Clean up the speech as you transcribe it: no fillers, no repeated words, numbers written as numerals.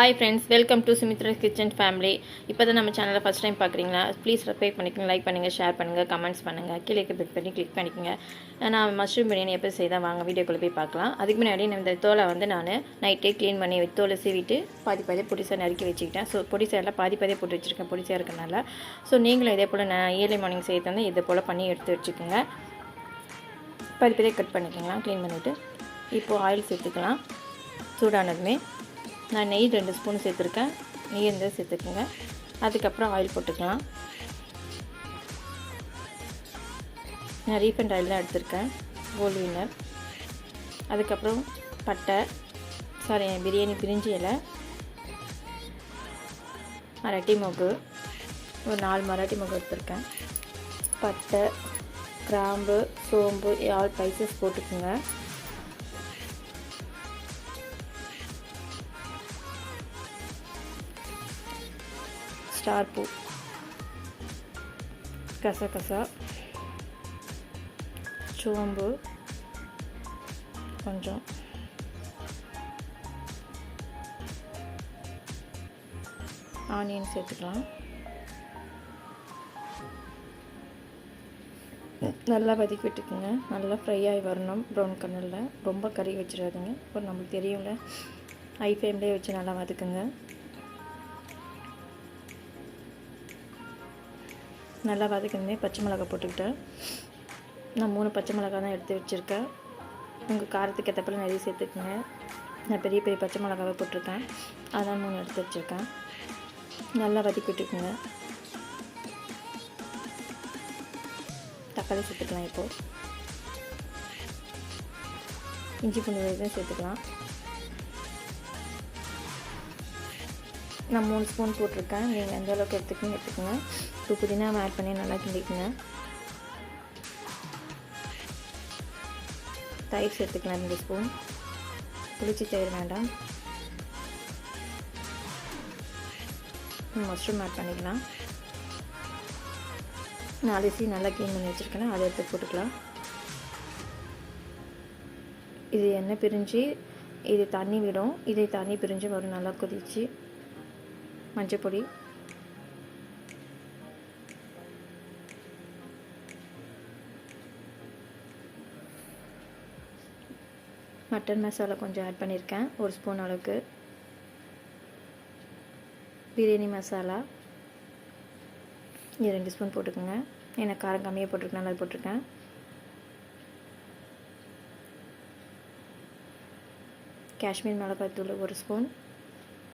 Hi friends, welcome to Sumitra kitchen family. இப்போ தான் நம்ம சேனலை ஃபஸ்ட் டைம் பார்க்குறீங்களா? ப்ளீஸ் சப்ஸ்கிரைப் பண்ணிக்கோங்க, லைக் பண்ணுங்கள், ஷேர் பண்ணுங்கள், கமெண்ட்ஸ் பண்ணுங்கள், கீழே பிக் பண்ணி கிளிக் பண்ணிக்கோங்க. நான் மஷ்ரூம் பிரியாணி எப்போ செய்தால் வாங்க வீடியோக்குள்ளே போய் பார்க்கலாம். அதுக்கு முன்னாடி இந்த தோலை நான் நைட்டே க்ளீன் பண்ணி தோலை சீவிட்டு பாதியாக பொடிசாக நறுக்கி வச்சுக்கிட்டேன். ஸோ பொடிசாக பாதியாக போட்டு வச்சுருக்கேன் பொடிசாக இருக்கனால. ஸோ நீங்களும் இதே போல் நான் ஏர்லி மார்னிங் செய்யறதுனா இதே போல் பண்ணி எடுத்து வச்சுக்கோங்க. பாதியாக கட் பண்ணிக்கலாம் க்ளீன் பண்ணிவிட்டு. இப்போது ஆயில் சேர்த்துக்கலாம். சூடானதுமே நான் நெய் 2 ஸ்பூன் சேர்த்துருக்கேன். நெய் இருந்தால் சேர்த்துக்குங்க. அதுக்கப்புறம் ஆயில் போட்டுக்கலாம். நான் ரீஃபண்ட் ஆயில் தான் எடுத்திருக்கேன், கோல்டு வின்னர். அதுக்கப்புறம் பட்டை, பிரியாணி பிரிஞ்சி இலை, மராட்டி மொகு, ஒரு 4 மராட்டி மொகு எடுத்திருக்கேன். பட்டை, கிராம்பு, சோம்பு, ஆல் ஸ்பைசஸ் போட்டுக்குங்க. ஸ்டார் பூ, கசகசா, சோம்பு கொஞ்சம், ஆனியன் சேர்த்துக்கலாம். நல்லா வதக்கி விட்டுக்குங்க. நல்லா ஃப்ரை ஆகி வரணும் ப்ரௌன் கலரில். ரொம்ப கறி வச்சிடாதுங்க. இப்போ நம்மளுக்கு தெரியும்ல, ஹை ஃப்ளேம்லேயே வச்சு நல்லா வதக்குங்க. நல்லா வதக்கணுமே பச்சை மிளகாய் போட்டுக்கிட்டேன். நான் 3 பச்சை மிளகாய் தான் எடுத்து வச்சுருக்கேன். உங்கள் காரத்துக்கு ஏற்றப்பல நிறைய சேர்த்துக்குங்க. நான் பெரிய பெரிய பச்சை மிளகாவை போட்டிருக்கேன், அதான் 3 எடுத்து வச்சுருக்கேன். நல்லா வதக்கி விட்டுக்குங்க. தக்காளி சேர்த்துக்கலாம். இப்போது இஞ்சி பூண்டு விழுதையும் சேர்த்துக்கலாம். நான் 3 ஸ்பூன் போட்டிருக்கேன். நீங்கள் எந்த அளவுக்கு எடுத்துக்கோங்க. இப்போ புதினா ஆட் பண்ணி நல்லா கிண்டிக்குங்க. தயிர் சேர்த்துக்கலாம் 2 ஸ்பூன். புளிச்சி தயிர் வேண்டாம். மஷ்ரூம் ஆட் பண்ணிக்கலாம். 4 அரிசி நல்லா க்ளீன் பண்ணி வச்சுருக்கேன், அதை எடுத்து போட்டுக்கலாம். இது எண்ணெய் பிரிஞ்சு இது தண்ணி விடும். இதை தண்ணி பிரிஞ்சு வரும், நல்லா கொதிச்சு. மஞ்சள் பொடி, மட்டன் மசாலா கொஞ்சம் ஆட் பண்ணியிருக்கேன், 1 ஸ்பூன் அளவுக்கு. பிரியாணி மசாலா இது 2 ஸ்பூன் போட்டுக்கோங்க. எனக்கு காரம் கம்மியாக போட்டிருக்கேன், நல்லா போட்டிருக்கேன். காஷ்மீர் மிளகாய் தூள் 1 ஸ்பூன்.